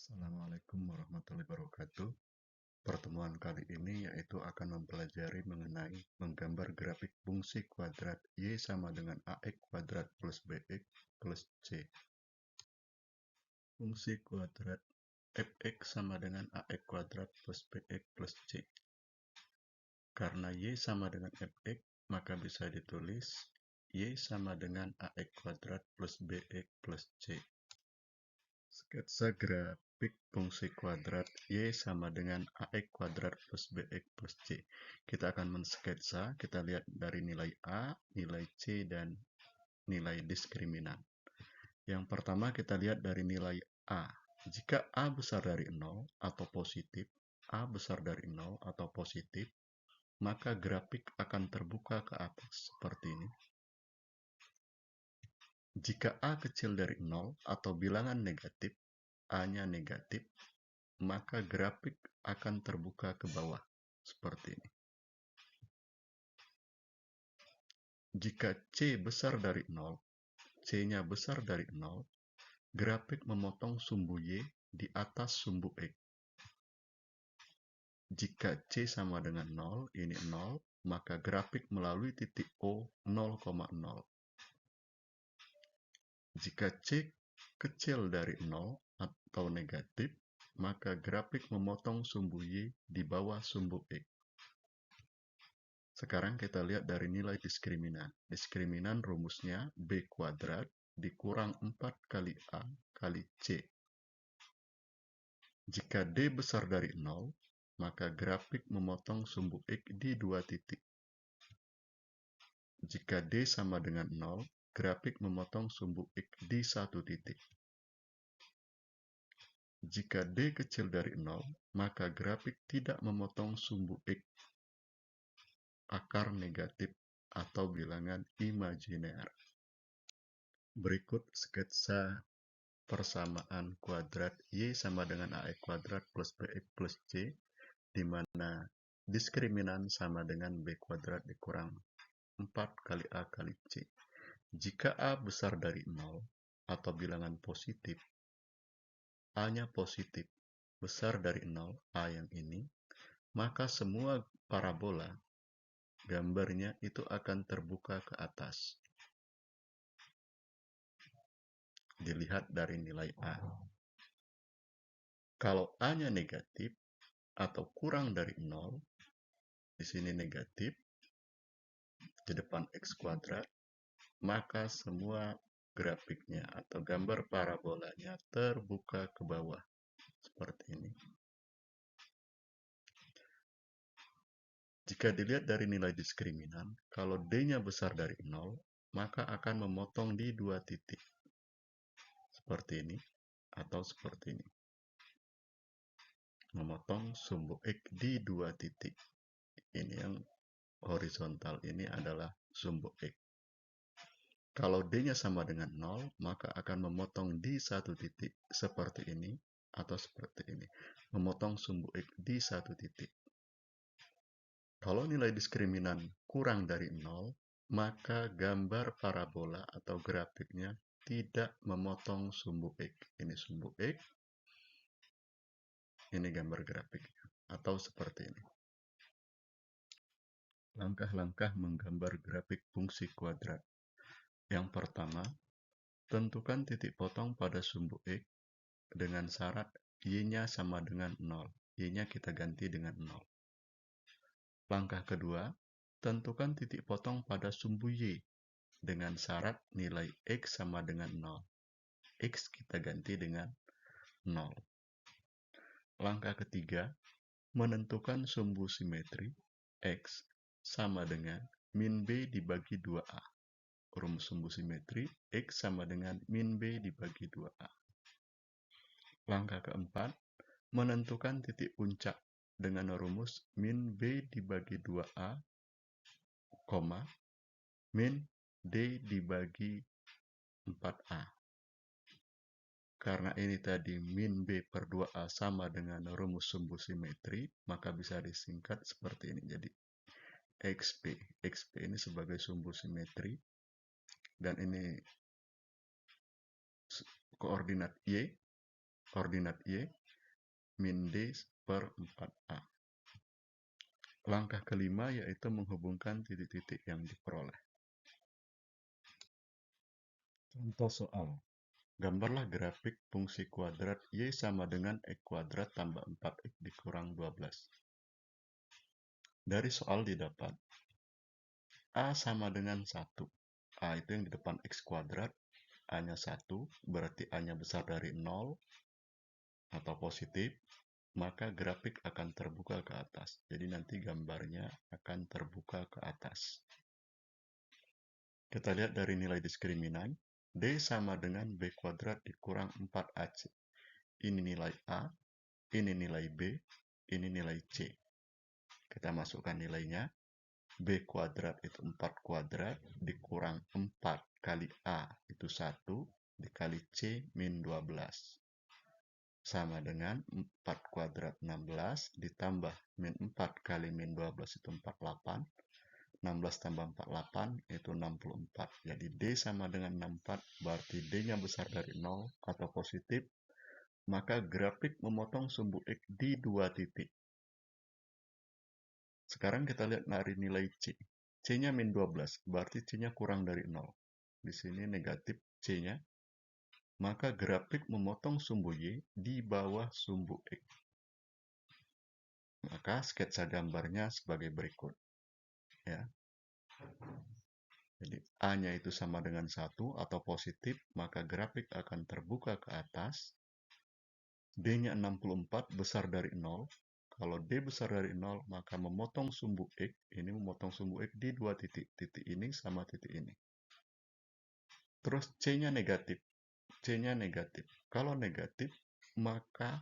Assalamualaikum warahmatullahi wabarakatuh. Pertemuan kali ini yaitu akan mempelajari mengenai menggambar grafik fungsi kuadrat Y sama dengan AX kuadrat plus BX plus C. Fungsi kuadrat fx sama dengan AX kuadrat plus BX plus C. Karena Y sama dengan fx, maka bisa ditulis Y sama dengan AX kuadrat plus BX plus C. Sketsa grafik fungsi kuadrat Y sama dengan AX kuadrat plus BX plus C. Kita akan mensketsa, kita lihat dari nilai A, nilai C, dan nilai diskriminan. Yang pertama kita lihat dari nilai A. Jika A besar dari 0 atau positif, A besar dari 0 atau positif, maka grafik akan terbuka ke atas seperti ini. Jika A kecil dari 0 atau bilangan negatif, A-nya negatif, maka grafik akan terbuka ke bawah seperti ini. Jika C besar dari 0, C-nya besar dari 0, grafik memotong sumbu Y di atas sumbu X. Jika C sama dengan 0, ini 0, maka grafik melalui titik O 0,0. Jika C kecil dari 0 atau negatif, maka grafik memotong sumbu Y di bawah sumbu X. Sekarang kita lihat dari nilai diskriminan. Diskriminan rumusnya B kuadrat dikurang 4 kali A kali C. Jika D besar dari 0, maka grafik memotong sumbu X di dua titik. Jika D sama dengan 0, grafik memotong sumbu X di satu titik. Jika D kecil dari 0, maka grafik tidak memotong sumbu X akar negatif atau bilangan imajiner. Berikut sketsa persamaan kuadrat Y sama dengan AX kuadrat plus BX plus C, di mana diskriminan sama dengan B kuadrat dikurang 4 kali A kali C. Jika A besar dari 0 atau bilangan positif, A-nya positif, besar dari 0, A yang ini, maka semua parabola gambarnya itu akan terbuka ke atas. Dilihat dari nilai A. Kalau A-nya negatif atau kurang dari 0, di sini negatif, di depan X kuadrat, maka semua grafiknya atau gambar parabolanya terbuka ke bawah, seperti ini. Jika dilihat dari nilai diskriminan, kalau D-nya besar dari 0, maka akan memotong di dua titik. Seperti ini, atau seperti ini. Memotong sumbu X di dua titik. Ini yang horizontal, ini adalah sumbu X. Kalau D-nya sama dengan 0, maka akan memotong di satu titik, seperti ini, atau seperti ini. Memotong sumbu X di satu titik. Kalau nilai diskriminan kurang dari 0, maka gambar parabola atau grafiknya tidak memotong sumbu X. Ini sumbu X, ini gambar grafiknya, atau seperti ini. Langkah-langkah menggambar grafik fungsi kuadrat. Yang pertama, tentukan titik potong pada sumbu X dengan syarat Y-nya sama dengan 0. Y-nya kita ganti dengan 0. Langkah kedua, tentukan titik potong pada sumbu Y dengan syarat nilai X sama dengan 0. X kita ganti dengan 0. Langkah ketiga, menentukan sumbu simetri X sama dengan min B dibagi 2A. Rumus sumbu simetri X sama dengan min B dibagi 2A. Langkah keempat, menentukan titik puncak dengan rumus min B dibagi 2A, min D dibagi 4A. Karena ini tadi min B per 2A sama dengan rumus sumbu simetri, maka bisa disingkat seperti ini. Jadi XP. XP ini sebagai sumbu simetri, dan ini koordinat Y, koordinat Y, min D per 4A. Langkah kelima yaitu menghubungkan titik-titik yang diperoleh. Contoh soal. Gambarlah grafik fungsi kuadrat Y sama dengan X kuadrat tambah 4X dikurang 12. Dari soal didapat A sama dengan 1. A itu yang di depan X kuadrat, A-nya 1, berarti A-nya besar dari 0 atau positif, maka grafik akan terbuka ke atas. Jadi nanti gambarnya akan terbuka ke atas. Kita lihat dari nilai diskriminan, D sama dengan B kuadrat dikurang 4AC. Ini nilai A, ini nilai B, ini nilai C. Kita masukkan nilainya. B kuadrat itu 4 kuadrat dikurang 4 kali A itu 1 dikali C min 12. Sama dengan 4 kuadrat 16 ditambah min 4 kali min 12 itu 48. 16 tambah 48 itu 64. Jadi D sama dengan 64, berarti D-nya besar dari 0 atau positif. Maka grafik memotong sumbu X di 2 titik. Sekarang kita lihat dari nilai C. C-nya min 12, berarti C-nya kurang dari 0. Di sini negatif C-nya. Maka grafik memotong sumbu Y di bawah sumbu X. Maka sketsa gambarnya sebagai berikut. Ya. Jadi A-nya itu sama dengan 1 atau positif, maka grafik akan terbuka ke atas. D-nya 64 besar dari 0. Kalau D besar dari 0, maka memotong sumbu X, ini memotong sumbu X di 2 titik. Titik ini sama titik ini. Terus C-nya negatif. C-nya negatif. Kalau negatif, maka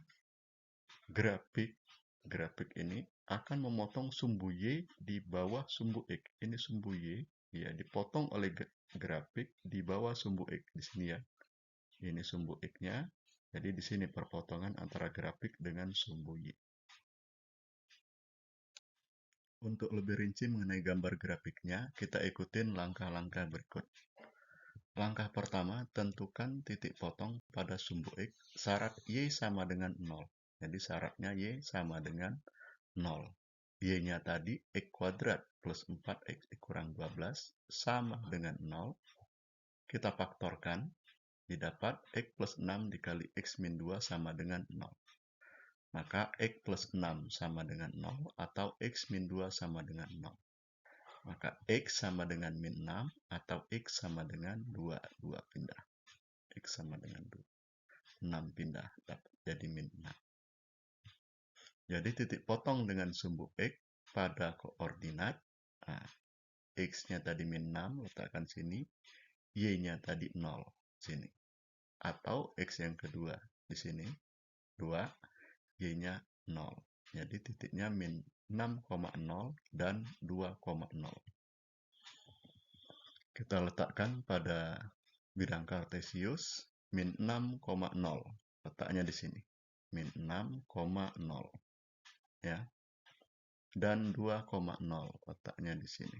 grafik ini akan memotong sumbu Y di bawah sumbu X. Ini sumbu Y, ya, dipotong oleh grafik di bawah sumbu X. Di sini ya. Ini sumbu X-nya. Jadi di sini perpotongan antara grafik dengan sumbu Y. Untuk lebih rinci mengenai gambar grafiknya, kita ikutin langkah-langkah berikut. Langkah pertama, tentukan titik potong pada sumbu X, syarat Y sama dengan 0. Jadi syaratnya Y sama dengan 0. Y-nya tadi X kuadrat plus 4X dikurang 12 sama dengan 0. Kita faktorkan, didapat X plus 6 dikali X min 2 sama dengan 0. Maka X plus 6 sama dengan 0 atau X min 2 sama dengan 0. Maka X sama dengan min 6 atau X sama dengan 2. 2 pindah. X sama dengan 2. 6 pindah. Dapat jadi min 6. Jadi titik potong dengan sumbu X pada koordinat. Nah, X-nya tadi min 6, letakkan sini. Y-nya tadi 0, sini. Atau X yang kedua, di sini. 2. Y-nya 0. Jadi titiknya min 6,0 dan 2,0. Kita letakkan pada bidang kartesius min 6,0. Letaknya di sini. Min 6,0. Ya. Dan 2,0 letaknya di sini.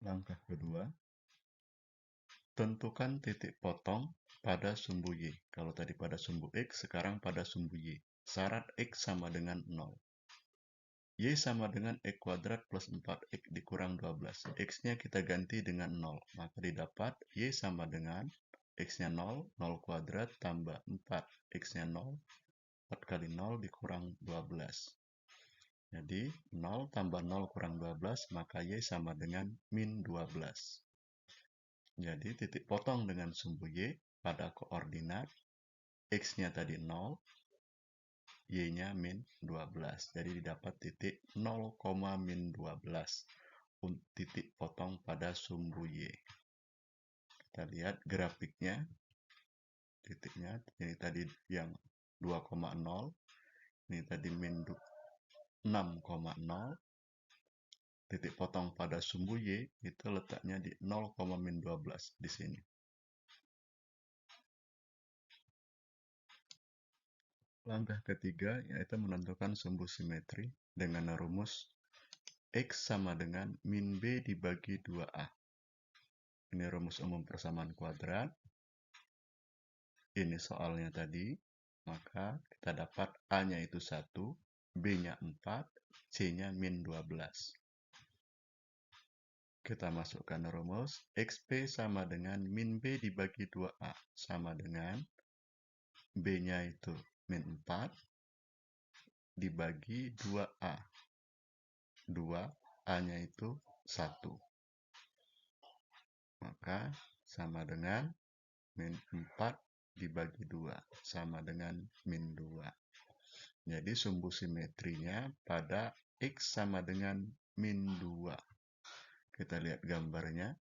Langkah kedua, tentukan titik potong pada sumbu Y. Kalau tadi pada sumbu X, sekarang pada sumbu Y. Syarat X sama dengan 0. Y sama dengan X kuadrat plus 4X dikurang 12. X-nya kita ganti dengan 0. Maka didapat Y sama dengan X-nya 0, 0 kuadrat tambah 4. X-nya 0, 4 kali 0 dikurang 12. Jadi 0 tambah 0 kurang 12, maka Y sama dengan min 12. Jadi titik potong dengan sumbu Y pada koordinat X-nya tadi 0, Y-nya min 12. Jadi didapat titik 0, min 12. Titik potong pada sumbu Y. Kita lihat grafiknya. Titiknya, ini tadi yang 2,0. Ini tadi min 6,0. Titik potong pada sumbu Y itu letaknya di 0, min 12 di sini. Langkah ketiga yaitu menentukan sumbu simetri dengan rumus X sama dengan min B dibagi 2A. Ini rumus umum persamaan kuadrat. ini soalnya tadi, maka kita dapat A-nya itu 1, B-nya 4, C-nya min 12. Kita masukkan rumus, XP sama dengan min B dibagi 2A, sama dengan B-nya itu min 4 dibagi 2A. 2, A-nya itu 1. Maka sama dengan min 4 dibagi 2, sama dengan min 2. Jadi sumbu simetrinya pada X sama dengan min 2. Kita lihat gambarnya.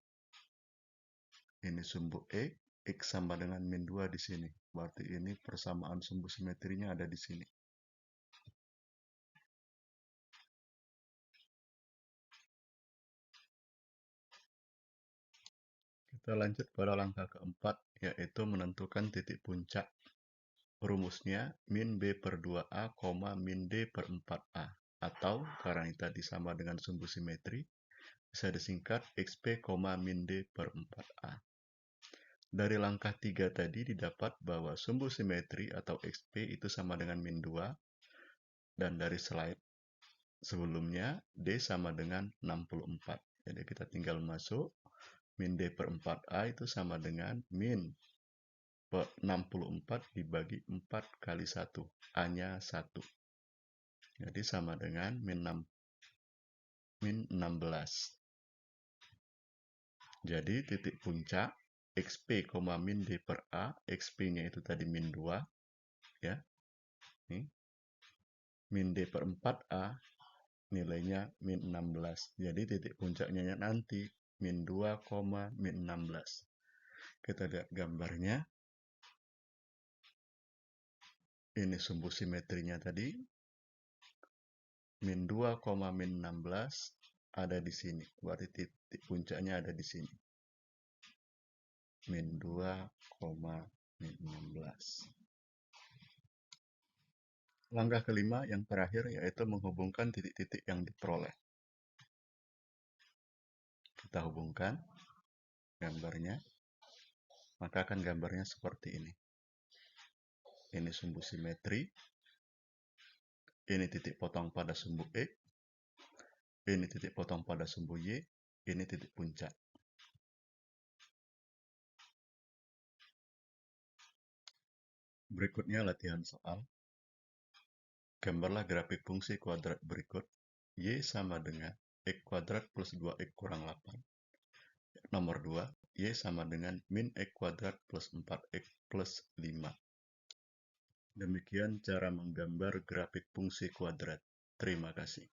Ini sumbu X sama dengan min 2 di sini. Berarti ini persamaan sumbu simetrinya ada di sini. Kita lanjut pada langkah keempat, yaitu menentukan titik puncak. Rumusnya min B per 2A, min D per 4A. Atau, karena ini tadi sama dengan sumbu simetri, bisa disingkat XP, min D per 4A. Dari langkah 3 tadi didapat bahwa sumbu simetri atau XP itu sama dengan min 2. Dan dari slide sebelumnya, D sama dengan 64. Jadi kita tinggal masuk, min D per 4A itu sama dengan min 64 dibagi 4 kali 1. A-nya 1. Jadi sama dengan min 16. Jadi titik puncak XP, min D per A, XP-nya itu tadi min 2. Ya. Nih. Min D per 4A, nilainya min 16. Jadi titik puncaknya nanti min 2, min 16. Kita lihat gambarnya. Ini sumbu simetrinya tadi. Min 2, min 16 ada di sini. Berarti titik puncaknya ada di sini. Min 2, min 16. Langkah kelima yang terakhir yaitu menghubungkan titik-titik yang diperoleh. Kita hubungkan gambarnya. Maka akan gambarnya seperti ini. Ini sumbu simetri. Ini titik potong pada sumbu X. Ini titik potong pada sumbu Y. Ini titik puncak. Berikutnya latihan soal. Gambarlah grafik fungsi kuadrat berikut. Y sama dengan X kuadrat plus 2X kurang 8. Nomor 2, Y sama dengan min X kuadrat plus 4X plus 5. Demikian cara menggambar grafik fungsi kuadrat. Terima kasih.